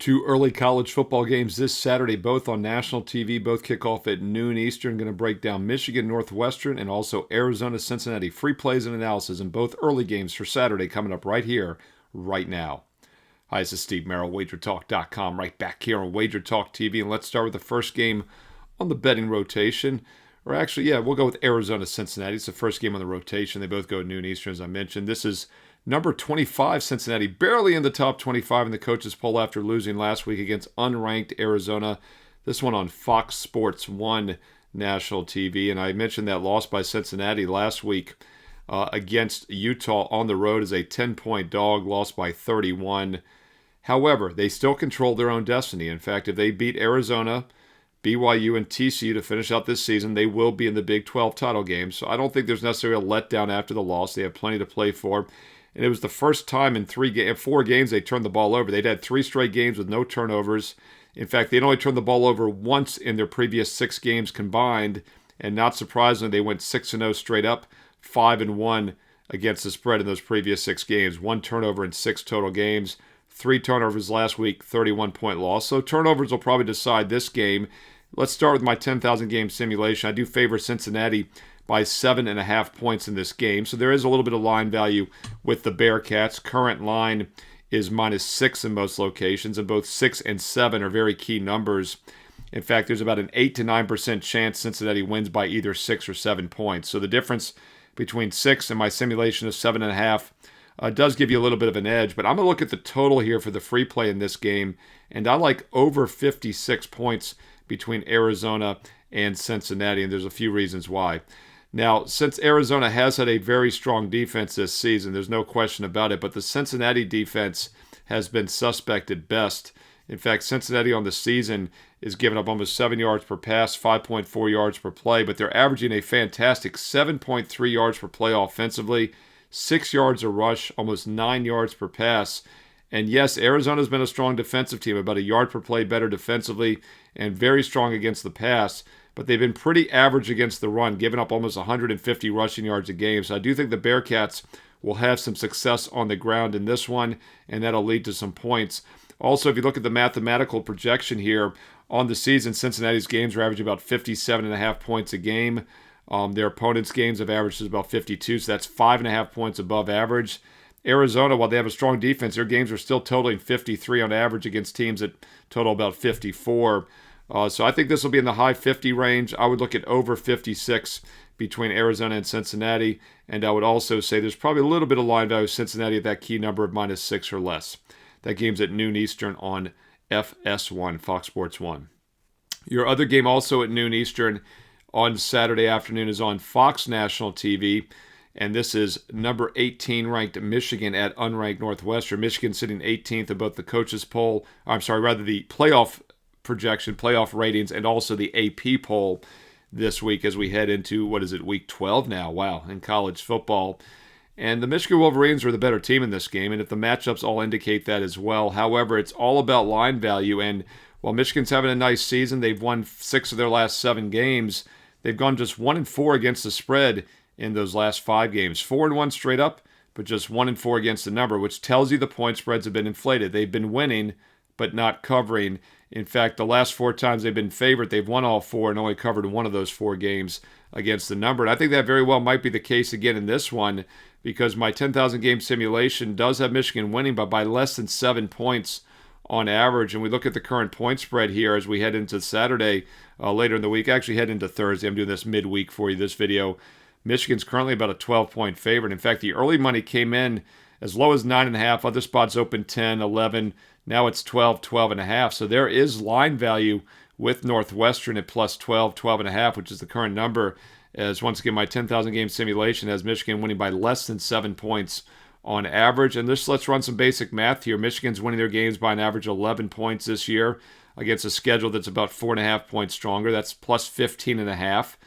Two early college football games this Saturday, both on national TV. Both kick off at noon Eastern. Going to break down Michigan, Northwestern, and also Arizona, Cincinnati. Free plays and analysis in both early games for Saturday coming up right here, right now. Hi, this is Steve Merril, WagerTalk.com, right back here on WagerTalk TV. And let's start with the first game on the betting rotation. Or actually, we'll go with Arizona, Cincinnati. It's the first game on the rotation. They both go at noon Eastern, as I mentioned. This is number 25, Cincinnati, barely in the top 25 in the coaches poll after losing last week against unranked Arizona. This one on Fox Sports 1 national TV. And I mentioned that loss by Cincinnati last week against Utah on the road as a 10-point dog, lost by 31. However, they still control their own destiny. In fact, if they beat Arizona, BYU, and TCU to finish out this season, they will be in the Big 12 title game. So I don't think there's necessarily a letdown after the loss. They have plenty to play for. And it was the first time in 4 games they turned the ball over. They'd had 3 straight games with no turnovers. In fact, they'd only turned the ball over once in their previous 6 games combined. And not surprisingly, they went 6-0 straight up, 5-1 against the spread in those previous 6 games. 1 turnover in 6 total games. 3 turnovers last week, 31-point loss. So turnovers will probably decide this game. Let's start with my 10,000 game simulation. I do favor Cincinnati by 7.5 points in this game. So there is a little bit of line value with the Bearcats. Current line is -6 in most locations, and both 6 and 7 are very key numbers. In fact, there's about an 8 to 9% chance Cincinnati wins by either 6 or 7 points. So the difference between 6 and my simulation of 7.5 does give you a little bit of an edge. But I'm going to look at the total here for the free play in this game, and I like over 56 points between Arizona and Cincinnati, and there's a few reasons why. Now, since Arizona has had a very strong defense this season, there's no question about it, but the Cincinnati defense has been suspect at best. In fact, Cincinnati on the season is giving up almost 7 yards per pass, 5.4 yards per play, but they're averaging a fantastic 7.3 yards per play offensively, 6 yards a rush, almost 9 yards per pass. And yes, Arizona's been a strong defensive team, about a yard per play better defensively, and very strong against the pass. But they've been pretty average against the run, giving up almost 150 rushing yards a game. So I do think the Bearcats will have some success on the ground in this one, and that'll lead to some points. Also, if you look at the mathematical projection here on the season, Cincinnati's games are averaging about 57.5 points a game. Their opponents' games have averaged about 52, so that's 5.5 points above average. Arizona, while they have a strong defense, their games are still totaling 53 on average against teams that total about 54. So I think this will be in the high 50 range. I would look at over 56 between Arizona and Cincinnati. And I would also say there's probably a little bit of line value with Cincinnati at that key number of -6 or less. That game's at noon Eastern on FS1, Fox Sports 1. Your other game also at noon Eastern on Saturday afternoon is on Fox National TV. And this is number 18 ranked Michigan at unranked Northwestern. Michigan sitting 18th in both the coaches poll, the playoff projection, playoff ratings, and also the AP poll this week as we head into, week 12 now? Wow, in college football. And the Michigan Wolverines are the better team in this game, and if the matchups all indicate that as well. However, it's all about line value, and while Michigan's having a nice season, they've won 6 of their last 7 games. They've gone just 1-4 against the spread in those last 5 games. 4-1 straight up, but just 1-4 against the number, which tells you the point spreads have been inflated. They've been winning, but not covering. In fact, the last 4 times they've been favored, they've won all 4 and only covered one of those 4 games against the number. And I think that very well might be the case again in this one, because my 10,000 game simulation does have Michigan winning, but by less than 7 points on average. And we look at the current point spread here as we head into Saturday later in the week. Actually, head into Thursday. I'm doing this midweek for you, this video. Michigan's currently about a 12-point favorite. In fact, the early money came in as low as 9.5. Other spots open 10, 11. Now it's 12, 12.5. So there is line value with Northwestern at plus 12, 12.5, which is the current number. As once again, my 10,000 game simulation has Michigan winning by less than 7 points on average. And let's run some basic math here. Michigan's winning their games by an average of 11 points this year against a schedule that's about 4.5 points stronger. That's plus 15.5.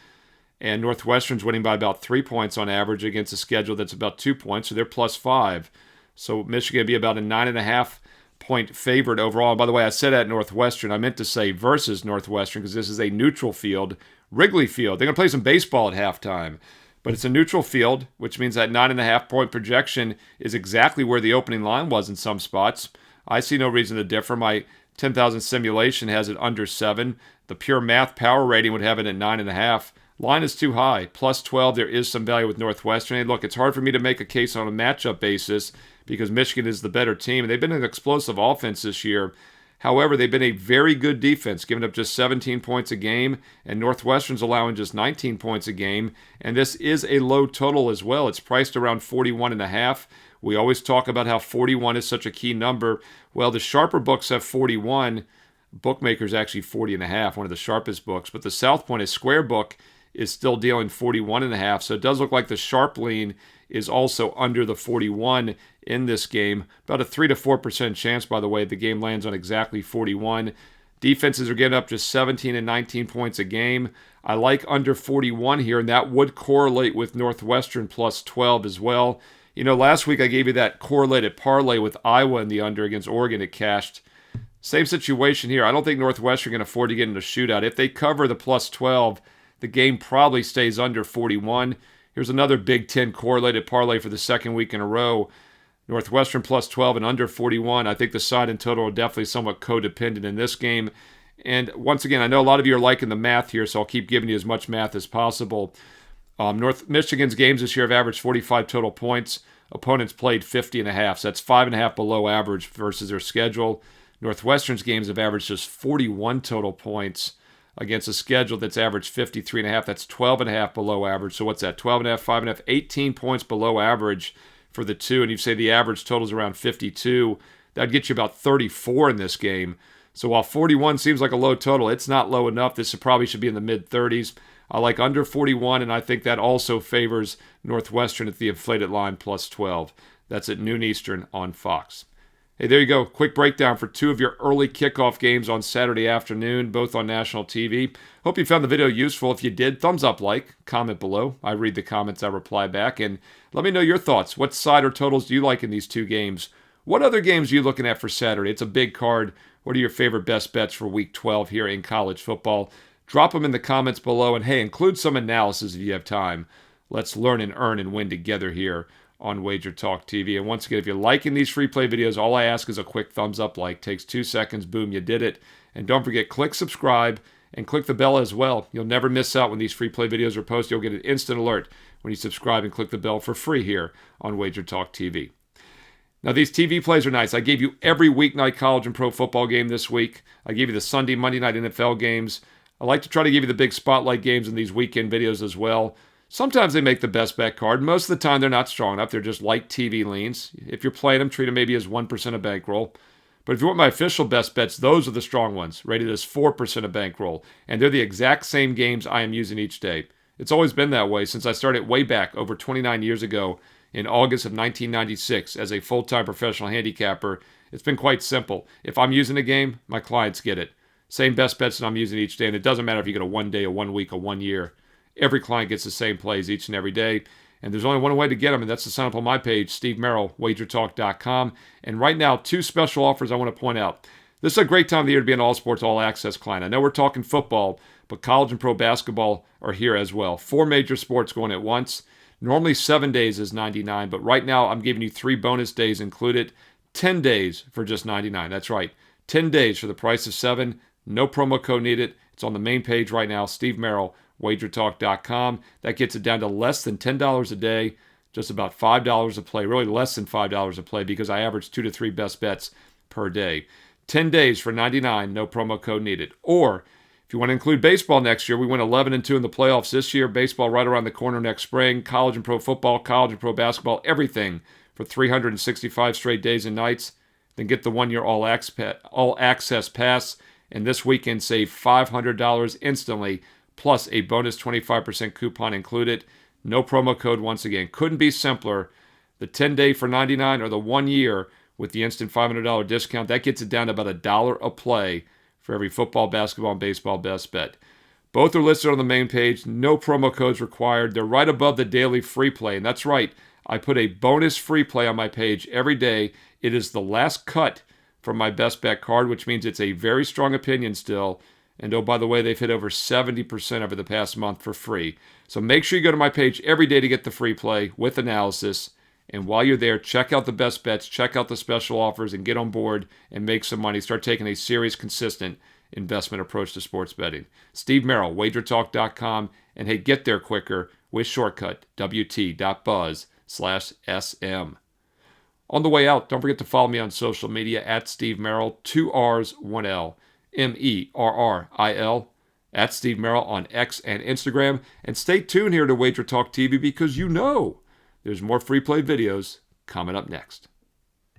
And Northwestern's winning by about 3 points on average against a schedule that's about 2 points, so they're plus 5. So Michigan would be about a 9.5 point favorite overall. And by the way, I said at Northwestern, I meant to say versus Northwestern because this is a neutral field, Wrigley Field. They're going to play some baseball at halftime. But it's a neutral field, which means that 9.5 point projection is exactly where the opening line was in some spots. I see no reason to differ. My 10,000 simulation has it under 7. The pure math power rating would have it at 9.5. Line is too high. Plus 12, there is some value with Northwestern. And look, it's hard for me to make a case on a matchup basis because Michigan is the better team. And they've been an explosive offense this year. However, they've been a very good defense, giving up just 17 points a game, and Northwestern's allowing just 19 points a game. And this is a low total as well. It's priced around 41.5. We always talk about how 41 is such a key number. Well, the sharper books have 41. Bookmaker's actually 40.5, one of the sharpest books. But the South Point, a square book, is still dealing 41.5. So it does look like the sharp lean is also under the 41 in this game. About a 3 to 4% chance, by the way, the game lands on exactly 41. Defenses are getting up just 17 and 19 points a game. I like under 41 here, and that would correlate with Northwestern plus 12 as well. You know, last week I gave you that correlated parlay with Iowa in the under against Oregon. It cashed. Same situation here. I don't think Northwestern can afford to get in a shootout. If they cover the plus 12, the game probably stays under 41. Here's another Big Ten correlated parlay for the second week in a row. Northwestern plus 12 and under 41. I think the side and total are definitely somewhat codependent in this game. And once again, I know a lot of you are liking the math here, so I'll keep giving you as much math as possible. North Michigan's games this year have averaged 45 total points. Opponents played 50.5, so that's 5.5 below average versus their schedule. Northwestern's games have averaged just 41 total points against a schedule that's averaged 53.5. That's 12.5 below average. So what's that? 12.5, 5.5, 18 points below average for the two. And you say the average total is around 52. That'd get you about 34 in this game. So while 41 seems like a low total, it's not low enough. This probably should be in the mid-30s. I like under 41, and I think that also favors Northwestern at the inflated line plus 12. That's at noon Eastern on Fox. Hey, there you go. Quick breakdown for two of your early kickoff games on Saturday afternoon, both on national TV. Hope you found the video useful. If you did, thumbs up, like, comment below. I read the comments, I reply back, and let me know your thoughts. What side or totals do you like in these two games? What other games are you looking at for Saturday? It's a big card. What are your favorite best bets for Week 12 here in college football? Drop them in the comments below, and hey, include some analysis if you have time. Let's learn and earn and win together here on WagerTalk TV. And once again, if you're liking these free play videos, all I ask is a quick thumbs up like. Takes 2 seconds, boom, you did it. And don't forget, click subscribe and click the bell as well. You'll never miss out when these free play videos are posted. You'll get an instant alert when you subscribe and click the bell for free here on WagerTalk TV. Now, these TV plays are nice. I gave you every weeknight college and pro football game this week. I gave you the Sunday, Monday night NFL games. I like to try to give you the big spotlight games in these weekend videos as well. Sometimes they make the best bet card. Most of the time, they're not strong enough. They're just light TV leans. If you're playing them, treat them maybe as 1% of bankroll. But if you want my official best bets, those are the strong ones, rated as 4% of bankroll. And they're the exact same games I am using each day. It's always been that way since I started way back over 29 years ago in August of 1996 as a full-time professional handicapper. It's been quite simple. If I'm using a game, my clients get it. Same best bets that I'm using each day. And it doesn't matter if you get a 1 day, a 1 week, a 1 year. Every client gets the same plays each and every day. And there's only one way to get them, and that's to sign up on my page, Steve Merril, WagerTalk.com. And right now, 2 special offers I want to point out. This is a great time of the year to be an all-sports, all-access client. I know we're talking football, but college and pro basketball are here as well. 4 major sports going at once. Normally 7 days is $99, but right now I'm giving you 3 bonus days included. 10 days for just $99. That's right. 10 days for the price of 7. No promo code needed. It's on the main page right now, Steve Merril, WagerTalk.com. That gets it down to less than $10 a day, just about $5 a play, really less than $5 a play because I average 2 to 3 best bets per day. 10 days for $99, no promo code needed. Or if you want to include baseball next year, we went 11-2 in the playoffs this year. Baseball right around the corner next spring. College and pro football, college and pro basketball, everything for 365 straight days and nights. Then get the 1-year all-access pass. And this weekend, save $500 instantly, plus a bonus 25% coupon included. No promo code once again. Couldn't be simpler. The 10-day for $99 or the 1 year with the instant $500 discount. That gets it down to about $1 a play for every football, basketball, and baseball best bet. Both are listed on the main page. No promo codes required. They're right above the daily free play. And that's right. I put a bonus free play on my page every day. It is the last cut from my best bet card, which means it's a very strong opinion still. And oh, by the way, they've hit over 70% over the past month for free. So make sure you go to my page every day to get the free play with analysis. And while you're there, check out the best bets, check out the special offers, and get on board and make some money. Start taking a serious, consistent investment approach to sports betting. Steve Merril, WagerTalk.com, and hey, get there quicker with shortcut wt.buzz/SM. On the way out, don't forget to follow me on social media at Steve Merril, 2 R's, 1 L, Merril, at Steve Merril on X and Instagram. And stay tuned here to Wager Talk TV because you know there's more free play videos coming up next.